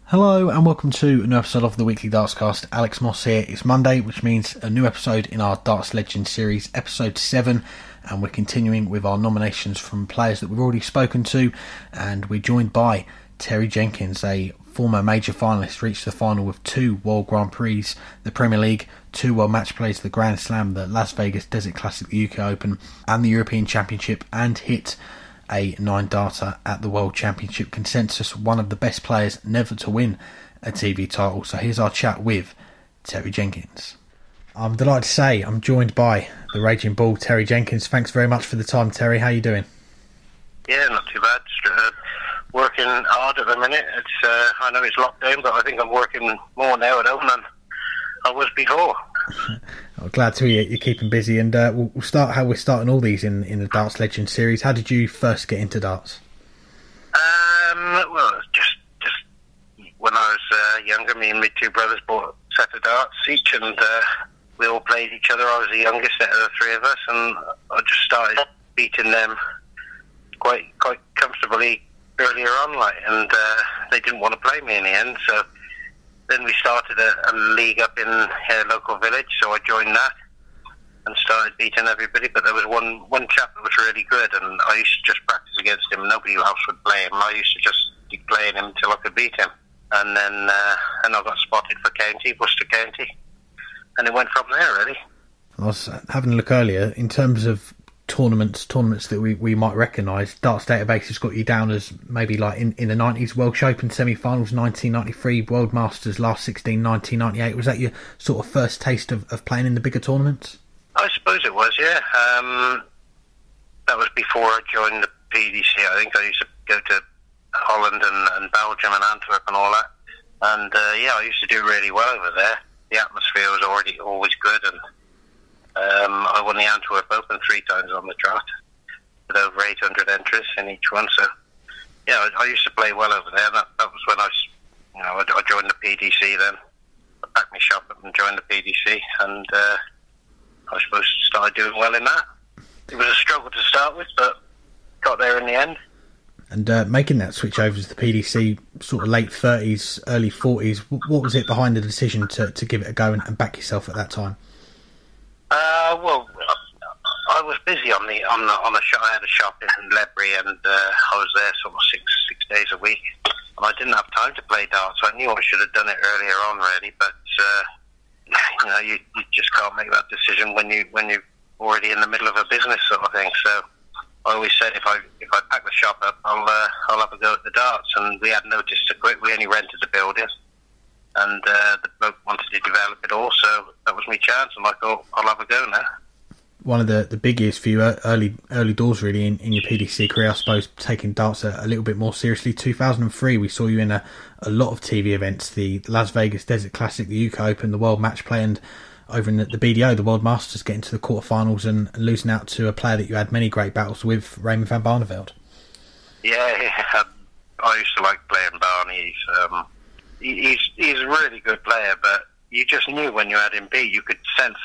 Hello and welcome to a new episode of the Weekly Dartscast. Alex Moss here. It's Monday, which means a new episode in our Darts Legends series, episode 7, and we're continuing with our nominations from players that we've already spoken to, and we're joined by Terry Jenkins, a former major finalist, reached the final with 2 World Grand Prix, the Premier League, 2 World Match Plays, the Grand Slam, the Las Vegas Desert Classic, the UK Open, and the European Championship, and hit a 9-darter at the World Championship consensus, one of the best players never to win a TV title. So here's our chat with Terry Jenkins. I'm delighted to say I'm joined by the Raging Bull, Terry Jenkins. Thanks very much for the time, Terry. How are you doing? Yeah, not too bad. Just, working hard at the minute. It's I know it's lockdown, but I think I'm working more now at home than I was before. I'm glad to hear you're keeping busy, and we'll start how we're starting all these in the Darts Legends series. How did you first get into darts? Well, just when I was younger, me and my 2 brothers bought a set of darts each, and we all played each other. I was the youngest out of the 3 of us, and I just started beating them quite comfortably earlier on, and they didn't want to play me in the end, so then we started a league up in a local village, so I joined that and started beating everybody. But there was one chap that was really good, and I used to just practice against him. Nobody else would play him. I used to just keep playing him until I could beat him. And then I got spotted for County, Worcester County, and it went from there, really. I was having a look earlier, in terms of tournaments that we might recognise. Darts Database has got you down as maybe like in the 90s, Welsh Open semi-finals 1993, World Masters last 16 1998. Was that your sort of first taste of playing in the bigger tournaments? I suppose it was, yeah. That was before I joined the PDC. I think I used to go to Holland and Belgium and Antwerp and all that, and I used to do really well over there. The atmosphere was always good, and I won the Antwerp Open 3 times on the trot with over 800 entries in each one. So, yeah, I used to play well over there. That was when I joined the PDC then. I packed my shop up and joined the PDC, and I suppose started doing well in that. It was a struggle to start with, but got there in the end. And making that switch over to the PDC, sort of late 30s, early 40s, what was it behind the decision to give it a go and back yourself at that time? Well, I was busy on the shop. I had a shop in Ledbury, and I was there sort of six days a week, and I didn't have time to play darts. I knew I should have done it earlier on, really, but you just can't make that decision when you're already in the middle of a business sort of thing. So I always said if I pack the shop up, I'll have a go at the darts, and we had notice to quit. We only rented the building, and the bloke wanted to develop it all, so that was my chance, and I thought, I'll have a go now. One of the big years for you, early doors really, in your PDC career, I suppose, taking darts a little bit more seriously. 2003, we saw you in a lot of TV events, the Las Vegas Desert Classic, the UK Open, the World Match Play, and over in the BDO, the World Masters, getting to the quarterfinals and losing out to a player that you had many great battles with, Raymond van Barneveld. Yeah, I used to like playing Barney. He's a really good player, but you just knew when you had him beat, you could sense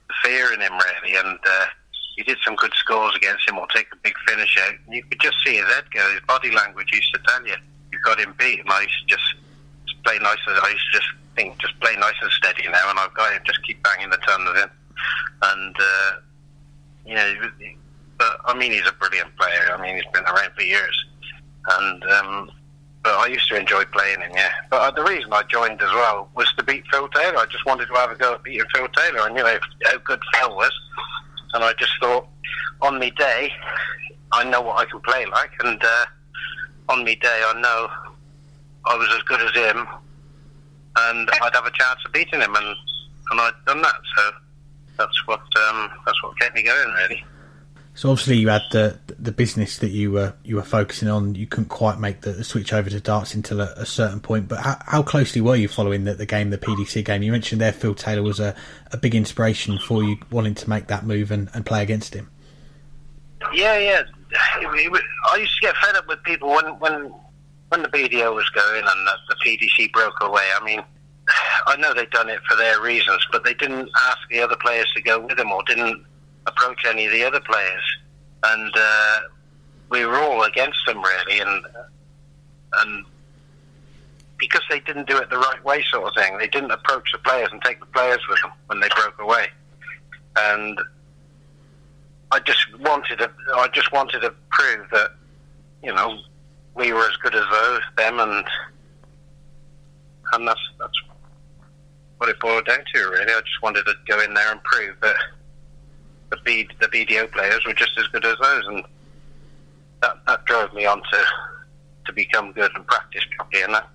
the fear in him, really, and he did some good scores against him or take a big finish out, and you could just see his head go. His body language used to tell you got him beat, and I used to just play nice. I used to just think, just play nice and steady now, and I've got him, just keep banging the ton of him, and but I mean, he's a brilliant player. I mean, he's been around for years, and but I used to enjoy playing him, yeah. But the reason I joined as well was to beat Phil Taylor. I just wanted to have a go at beating Phil Taylor. I knew how good Phil was, and I just thought, on me day, I know what I can play like, and on me day, I know I was as good as him, and I'd have a chance of beating him, and I'd done that. So that's what kept me going, really. So obviously you had the business that you were focusing on. You couldn't quite make the switch over to darts until a certain point. But how closely were you following the game, the PDC game? You mentioned there Phil Taylor was a big inspiration for you wanting to make that move and play against him. Yeah. I used to get fed up with people when the BDO was going and the PDC broke away. I mean, I know they'd done it for their reasons, but they didn't ask the other players to go with them or didn't approach any of the other players, and we were all against them, really, and because they didn't do it the right way, sort of thing. They didn't approach the players and take the players with them when they broke away. And I just wanted to prove that, you know, we were as good as them, and that's what it boiled down to, really. I just wanted to go in there and prove that the BDO players were just as good as those, and that drove me on to become good and practice properly in that.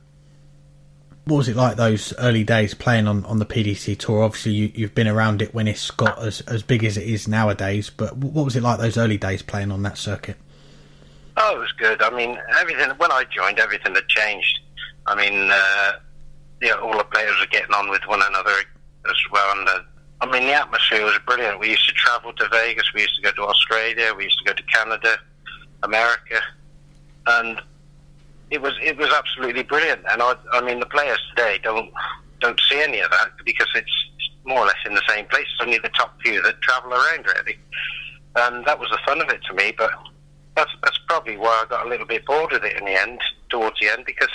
What was it like those early days playing on the PDC Tour? Obviously, you've been around it when it's got as big as it is nowadays, but what was it like those early days playing on that circuit? Oh, it was good. I mean, when I joined, everything had changed. I mean, all the players were getting on with one another as well, and I mean, the atmosphere was brilliant. We used to travel to Vegas, we used to go to Australia, we used to go to Canada, America, and it was absolutely brilliant. And I mean, the players today don't see any of that because it's more or less in the same place. It's only the top few that travel around, really. And that was the fun of it to me. But that's probably why I got a little bit bored with it in the end, towards the end, because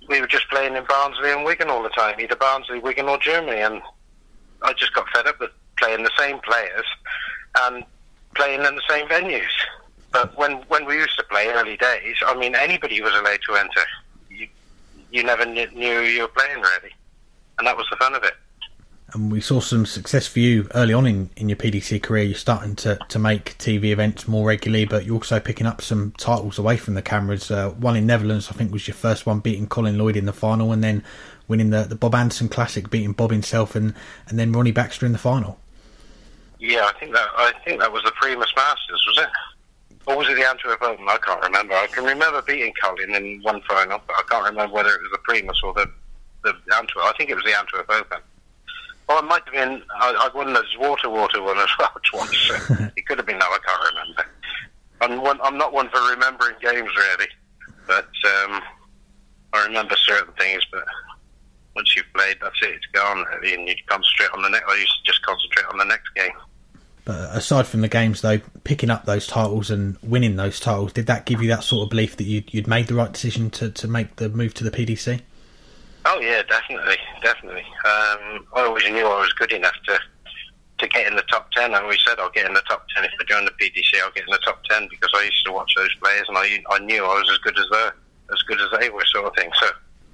we were just playing in Barnsley and Wigan all the time, either Barnsley, Wigan, or Germany, and I just got fed up with playing the same players and playing in the same venues. But when we used to play early days, I mean, anybody was allowed to enter. You never knew who you were playing, really. And that was the fun of it. And we saw some success for you early on in your PDC career. You're starting to make TV events more regularly, but you're also picking up some titles away from the cameras. One in Netherlands, I think, was your first one, beating Colin Lloyd in the final, and then winning the Bob Anderson Classic, beating Bob himself, and then Ronnie Baxter in the final. Yeah, I think that was the Primus Masters, was it? Or was it the Antwerp Open? I can't remember. I can remember beating Colin in one final, but I can't remember whether it was the Primus or the Antwerp. I think it was the Antwerp Open. Well, it might have been. I won the water one as well twice. So it could have been that. I can't remember. I'm not one for remembering games, really, but I remember certain things. But once you've played, that's it. It's gone, really, and you concentrate on the next. I used to just concentrate on the next game. But aside from the games, though, picking up those titles and winning those titles, did that give you that sort of belief that you'd made the right decision to make the move to the PDC? Oh yeah, definitely. I always knew I was good enough to get in the top 10. I always said I'll get in the top 10 if I join the PDC. I'll get in the top 10 because I used to watch those players and I knew I was as good as they were, sort of thing. So,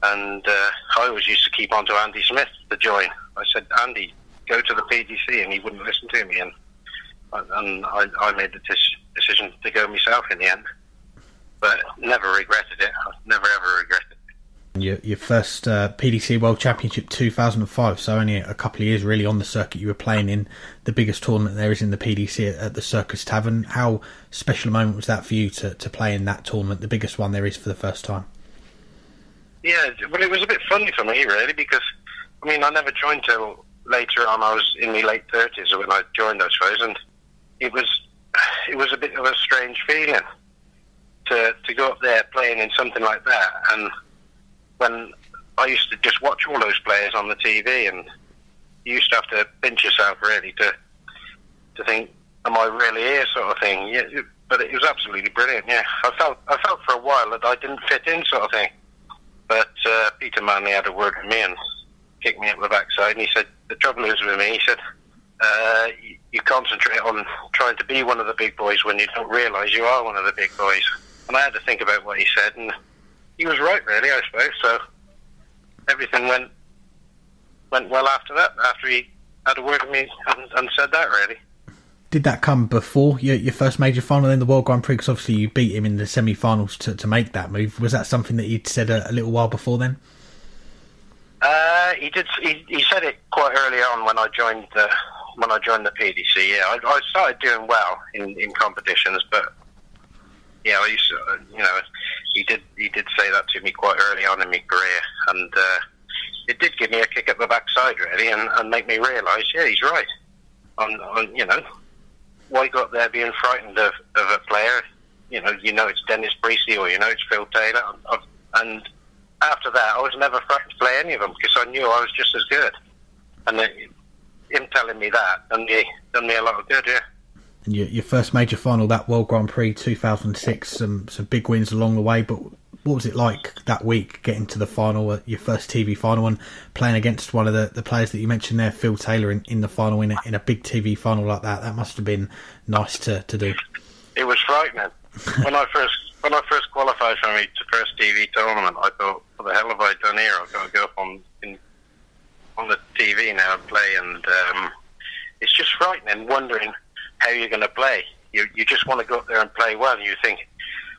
and I always used to keep on to Andy Smith to join. I said, Andy, go to the PDC, and he wouldn't listen to me, and I made the decision to go myself in the end, but never regretted it. Never ever regretted it. Your first PDC World Championship 2005, so only a couple of years really on the circuit. You were playing in the biggest tournament there is in the PDC at the Circus Tavern. How special a moment was that for you to play in that tournament, the biggest one there is for the first time? Yeah, well, it was a bit funny for me, really, because, I mean, I never joined till later on. I was in my late 30s when I joined, I suppose, and it was a bit of a strange feeling to go up there playing in something like that. And when I used to just watch all those players on the TV, and you used to have to pinch yourself, really, to think, am I really here, sort of thing. Yeah, but it was absolutely brilliant. Yeah, I felt for a while that I didn't fit in, sort of thing. But Peter Manley had a word with me and kicked me up the backside, and he said, the trouble is with me, he said, you concentrate on trying to be one of the big boys when you don't realise you are one of the big boys. And I had to think about what he said, and he was right, really, I suppose. So everything went well after that, after he had a word with me and said that, really. Did that come before your first major final in the World Grand Prix? Because obviously you beat him in the semi-finals to make that move. Was that something that he'd said a little while before then? He did. He said it quite early on when I joined the PDC. Yeah, I started doing well in competitions, but yeah, I used to, he did say that to me quite early on in my career, and it did give me a kick up the backside, really, and make me realise, yeah, he's right. Why go up there being frightened of a player? It's Dennis Priestley or it's Phil Taylor, and after that, I was never frightened to play any of them because I knew I was just as good. And him telling me that done me a lot of good, yeah. And your first major final, that World Grand Prix 2006, some big wins along the way, but What was it like that week, getting to the final, your first TV final, and playing against one of the players that you mentioned there, Phil Taylor, in the final, in a big TV final like that? That must have been nice to do. It was frightening. When I first qualified for my first TV tournament, I thought, what the hell have I done here? I've got to go up on the TV now and play, and it's just frightening, wondering how you're going to play. You just want to go up there and play well. You think,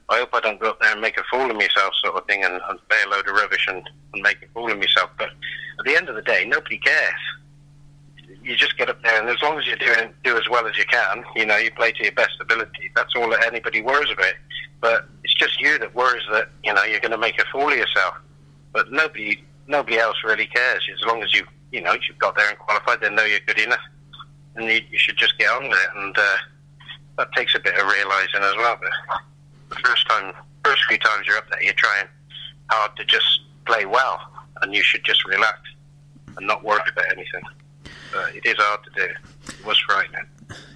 I hope I don't go up there and make a fool of myself, sort of thing, and play a load of rubbish and make a fool of myself. But at the end of the day, nobody cares. You just get up there, and as long as you do as well as you can, you play to your best ability. That's all that anybody worries about. But it's just you that worries that you're going to make a fool of yourself. But nobody else really cares. As long as you've got there and qualified, they know you're good enough, and you should just get on with it. And that takes a bit of realising as well. But the first few times you're up there, you're trying hard to just play well, and you should just relax and not worry about anything. But it is hard to do. It was frightening.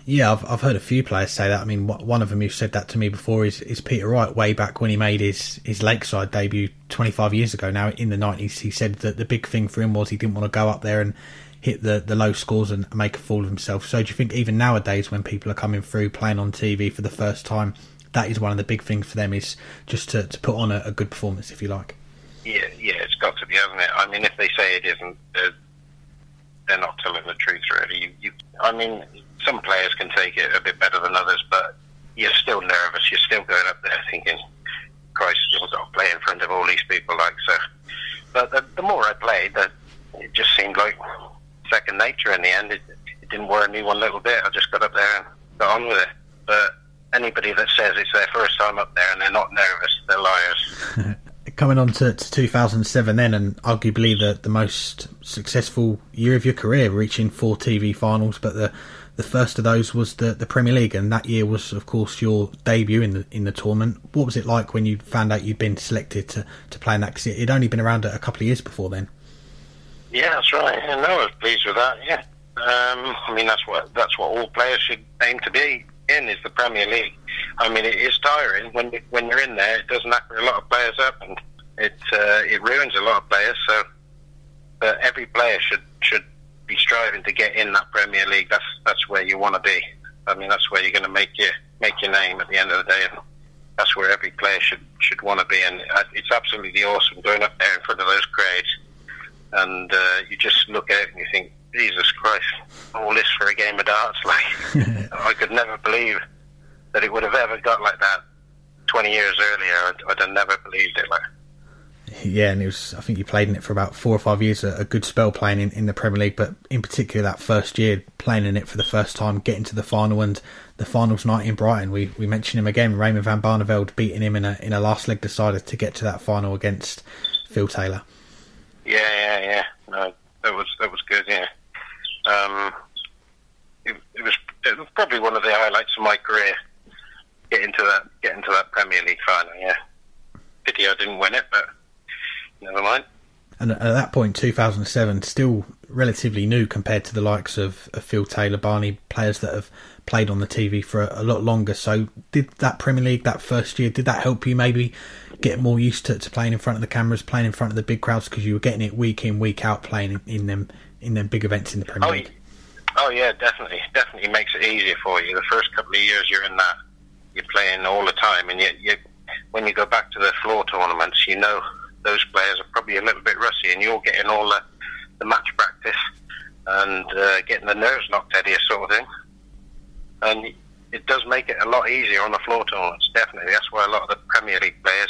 Yeah, I've heard a few players say that. I mean, one of them who said that to me before is Peter Wright, way back when he made his Lakeside debut 25 years ago now, in the 90s. He said that the big thing for him was he didn't want to go up there and hit the low scores and make a fool of himself. So do you think even nowadays, when people are coming through playing on TV for the first time, that is one of the big things for them, is just to put on a good performance, if you like? Yeah, it's got to be, hasn't it? I mean, if they say it isn't, they're not telling the truth, really. I mean, some players can take it a bit better than others, but you're still nervous. You're still going up there thinking, Christ, I've got to play in front of all these people, so. But the more I played, it just seemed like second nature in the end. It didn't worry me one little bit. I just got up there and got on with it. But anybody that says it's their first time up there and they're not nervous, they're liars. Coming on to 2007 then, and arguably the most successful year of your career, reaching 4 TV finals, but the first of those was the Premier League, and that year was, of course, your debut in the tournament. What was it like when you found out you'd been selected to play in that? Because it'd only been around a couple of years before then. Yeah, that's right. I was pleased with that. Yeah, I mean that's what all players should aim to be in, is the Premier League. I mean, it is tiring when you're in there. It does knock a lot of players up, and it ruins a lot of players. So, but every player should be striving to get in that Premier League. That's where you want to be. I mean, that's where you're going to make your name at the end of the day, and that's where every player should want to be. And it's absolutely awesome going up there in front of those crowds, and you just look out and you think, Jesus Christ, all this for a game of darts? Like, I could never believe that it would have ever got like that 20 years earlier. I'd have never believed it. Like. Yeah, and I think you played in it for about 4 or 5 years, a good spell playing in the Premier League, but in particular that first year, playing in it for the first time, getting to the final, and the finals night in Brighton. We mentioned him again, Raymond van Barneveld beating him in a last leg decider to get to that final against Phil Taylor. Yeah. No, that was good. Yeah. It was probably one of the highlights of my career. Getting to that Premier League final. Yeah. Pity I didn't win it, but never mind. And at that point, 2007, still relatively new compared to the likes of Phil Taylor, Barney, players that have played on the TV for a lot longer. So did that Premier League, that first year, did that help you maybe get more used to playing in front of the cameras, playing in front of the big crowds, because you were getting it week in, week out, playing in them big events in the Premier League? Oh yeah, definitely makes it easier for you. The first couple of years you're in that, you're playing all the time, and you when you go back to the floor tournaments, those players are probably a little bit rusty, and you're getting all the match practice and getting the nerves knocked out of you, sort of thing. And it does make it a lot easier on the floor tournaments, definitely. That's why a lot of the Premier League players,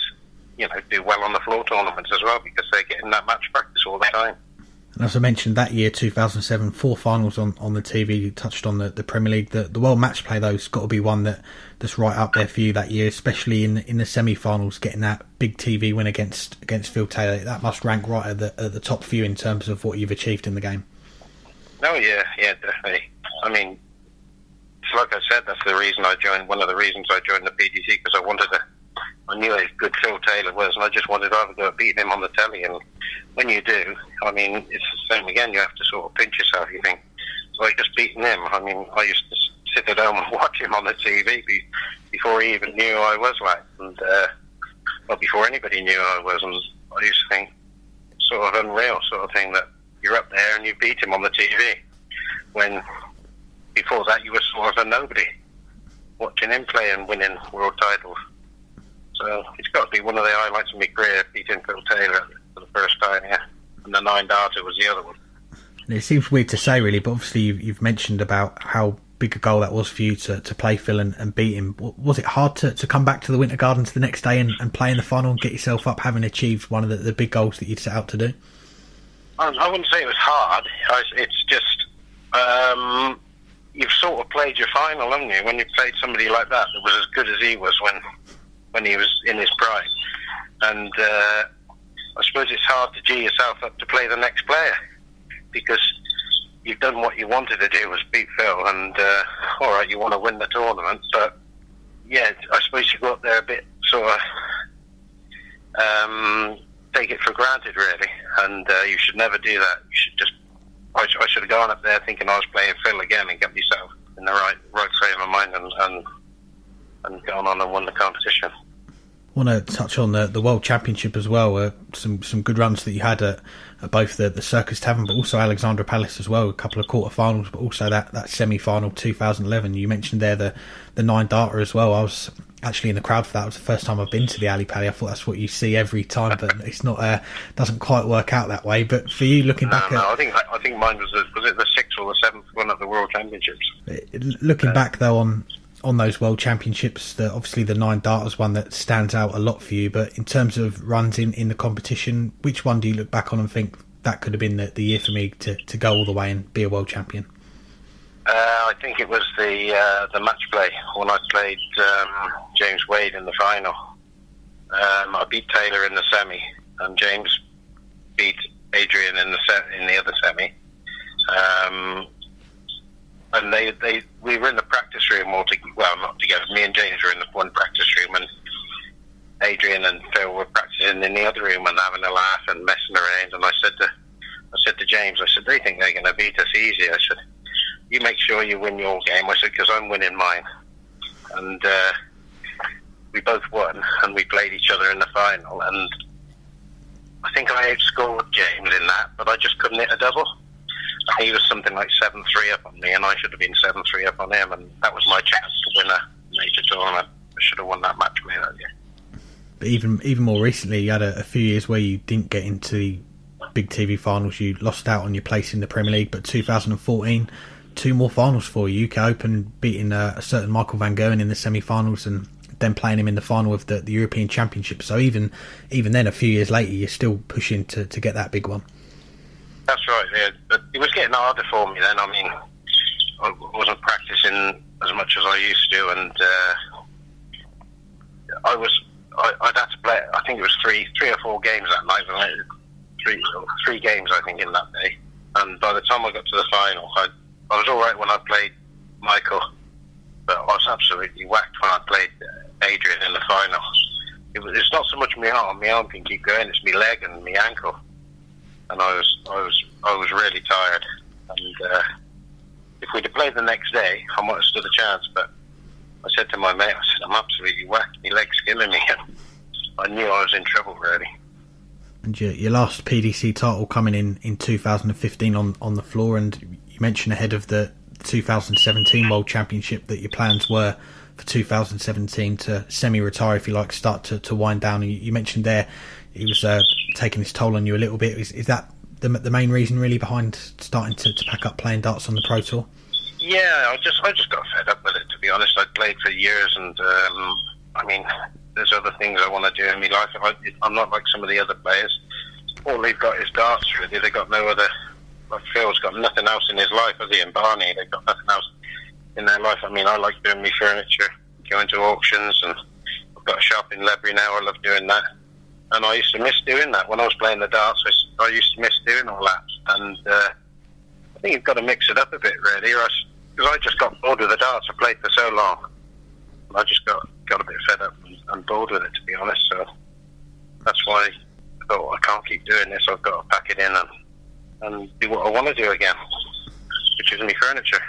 do well on the floor tournaments as well, because they're getting that match practice all the time. And as I mentioned, that year, 2007, 4 finals on the TV. You touched on the Premier League. The World Match Play, though, has got to be one that's right up there for you that year, especially in the semi-finals, getting that big TV win against Phil Taylor. That must rank right at the top for you in terms of what you've achieved in the game. Oh, yeah, definitely. I mean, it's like I said, that's one of the reasons I joined the PDC, because I knew how good Phil Taylor was, and I just wanted to either go beat him on the telly. And when you do, I mean, it's the same again. You have to sort of pinch yourself. You think, so I just beaten him. I mean, I used to sit at home and watch him on the TV before he even knew who I was like. And well, before anybody knew I was, and I used to think sort of unreal sort of thing that you're up there and you beat him on the TV, when before that you were sort of a nobody, watching him play and winning world titles. So it's got to be one of the highlights of my career, beating Phil Taylor for the first time, yeah. And the 9-darter was the other one. It seems weird to say, really, but obviously you've mentioned about how big a goal that was for you to play Phil and beat him. Was it hard to come back to the Winter Gardens the next day and play in the final and get yourself up, having achieved one of the big goals that you'd set out to do? I wouldn't say it was hard. It's just you've sort of played your final, haven't you? When you played somebody like that was as good as he was when he was in his prime. And I suppose it's hard to G yourself up to play the next player, because you've done what you wanted to do, was beat Phil, and all right, you want to win the tournament, but yeah, I suppose you go up there a bit sort of take it for granted, really, and you should never do that. You should just, I should have gone up there thinking I was playing Phil again and get myself in the right frame of mind and gone on and won the competition. I want to touch on the World Championship as well. Some good runs that you had at both the Circus Tavern, but also Alexandra Palace as well. A couple of quarterfinals, but also that semi-final 2011. You mentioned there the 9-darter as well. I was actually in the crowd for that. It was the first time I've been to the Ali Pali. I thought that's what you see every time, but it's not. Doesn't quite work out that way. But for you, looking back, I think mine was it the 6th or the 7th one of the World Championships. Looking back though on those World Championships, obviously the 9-darter is one that stands out a lot for you, but in terms of runs in the competition, which one do you look back on and think that could have been the year for me to go all the way and be a world champion? I think it was the match play when I played James Wade in the final. I beat Taylor in the semi, and James beat Adrian in the other semi. And we were in the practice room not together. Me and James were in the one practice room, and Adrian and Phil were practicing in the other room and having a laugh and messing around. And I said to James, they think they're going to beat us easy. I said, you make sure you win your game. I said, because I'm winning mine. And we both won, and we played each other in the final. And I think I outscored James in that, but I just couldn't hit a double. He was something like 7-3 up on me, and I should have been 7-3 up on him, and that was my chance to win a major tournament. I should have won that match play that year. But even more recently, you had a few years where you didn't get into the big TV finals. You lost out on your place in the Premier League, but 2014, 2 more finals for you. UK Open, beating a certain Michael van Gerwen in the semi-finals, and then playing him in the final of the European Championship. So even then, a few years later, you're still pushing to get that big one. That's right, yeah. But it was getting harder for me then. I mean, I wasn't practicing as much as I used to, and I'd had to play, I think it was three or four games that night, three games, I think, in that day. And by the time I got to the final, I was all right when I played Michael, but I was absolutely whacked when I played Adrian in the final. It's not so much my arm can keep going, it's my leg and my ankle. And I was really tired. And if we'd have played the next day, I might have stood a chance. But I said to my mate, I'm absolutely whacked. My leg's killing me. I knew I was in trouble, really. And your last PDC title coming in 2015 on the floor, and you mentioned ahead of the 2017 World Championship that your plans were for 2017 to semi-retire, if you like, start to wind down. And you mentioned there it was taking its toll on you a little bit. Is that the main reason really behind starting to pack up playing darts on the Pro Tour? Yeah, I just got fed up with it, to be honest. I'd played for years, and I mean, there's other things I want to do in my life. I'm not like some of the other players. All they've got is darts, really. They've got no other. Like Phil's got nothing else in his life, has he? And Barney, they've got nothing else in their life. I mean, I like doing my furniture, going to auctions, and I've got a shop in Ledbury now. I love doing that. And I used to miss doing that when I was playing the darts. I used to miss doing all that. And I think you've got to mix it up a bit, really. Because I just got bored with the darts. I played for so long. And I just got a bit fed up and bored with it, to be honest. So that's why I thought, I can't keep doing this. I've got to pack it in and do what I want to do again, which is my furniture.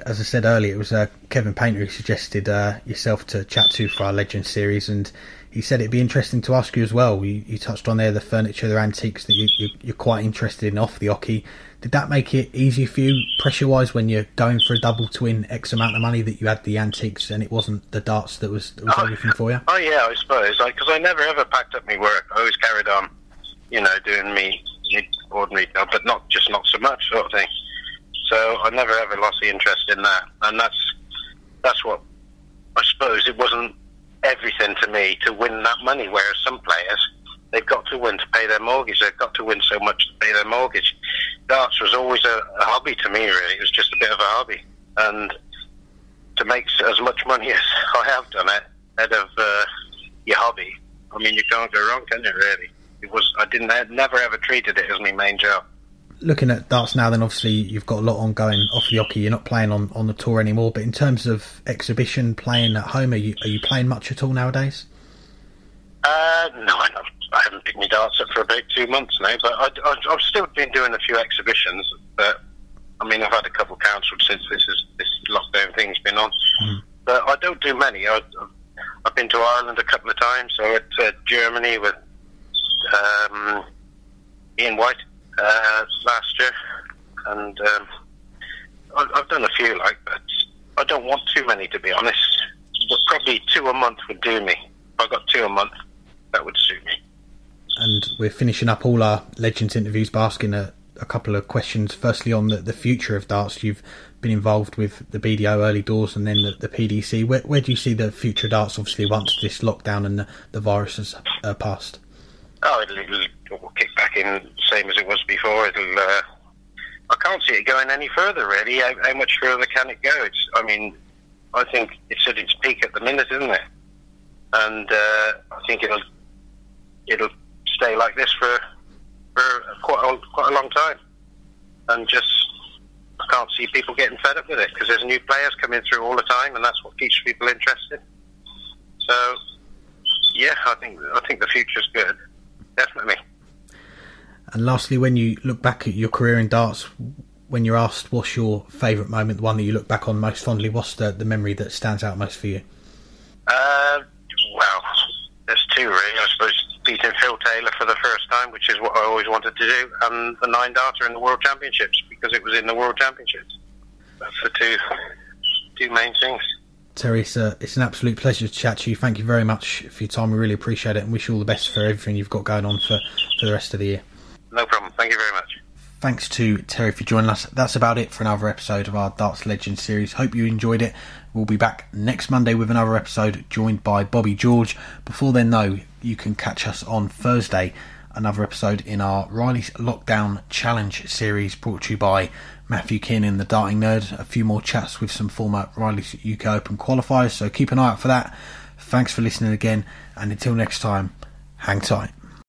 As I said earlier, it was Kevin Painter who suggested yourself to chat to for our Legends series, and he said it'd be interesting to ask you as well. You touched on there the furniture, the antiques that you're quite interested in off the hockey. Did that make it easier for you, pressure-wise, when you're going for a double to win X amount of money, that you had the antiques and it wasn't the darts that was everything for you? Oh, yeah, I suppose. Because I never ever packed up my work. I always carried on, doing me ordinary job, but not so much sort of thing. So I never ever lost the interest in that. And that's what, I suppose, it wasn't everything to me to win that money, whereas some players, they've got to win to pay their mortgage. They've got to win so much to pay their mortgage. Darts was always a hobby to me, really. It was just a bit of a hobby. And to make as much money as I have done it out of your hobby, I mean, you can't go wrong, can you, really? I never ever treated it as my main job. Looking at darts now, then obviously you've got a lot on going off the hockey. You're not playing on the tour anymore, but in terms of exhibition, playing at home, are you playing much at all nowadays? No, I haven't picked my darts up for about 2 months now, but I've still been doing a few exhibitions. But I mean, I've had a couple cancelled since this lockdown thing's been on. But I don't do many. I've been to Ireland a couple of times. So at Germany with Ian White last year, and I've done a few, but I don't want too many, to be honest. But probably 2 a month would do me. If I got 2 a month, that would suit me. And we're finishing up all our Legends interviews by asking a couple of questions. Firstly, on the future of darts. You've been involved with the BDO early doors and then the PDC. Where do you see the future of darts, obviously, once this lockdown and the virus has passed? Oh, it'll kick back in, same as it was before. I can't see it going any further, really. How much further can it go? I think it's at its peak at the minute, isn't it? And I think it'll stay like this for quite a long time. And I can't see people getting fed up with it, because there's new players coming through all the time, and that's what keeps people interested. So, yeah, I think the future's good. Definitely. And lastly, when you look back at your career in darts, when you're asked what's your favourite moment, the one that you look back on most fondly, what's the memory that stands out most for you? Well, there's two, really. I suppose beating Phil Taylor for the first time, which is what I always wanted to do, and the 9-darter in the World Championships, because it was in the World Championships. That's the two main things. Terry, it's an absolute pleasure to chat to you. Thank you very much for your time. We really appreciate it, and wish you all the best for everything you've got going on for the rest of the year. No problem. Thank you very much. Thanks to Terry for joining us. That's about it for another episode of our Darts Legends series. Hope you enjoyed it. We'll be back next Monday with another episode, joined by Bobby George. Before then, though, you can catch us on Thursday, another episode in our Riley's Lockdown Challenge series, brought to you by Matthew Keenan, the Darting Nerd. A few more chats with some former Riley's UK Open qualifiers, so keep an eye out for that. Thanks for listening again, and until next time, hang tight.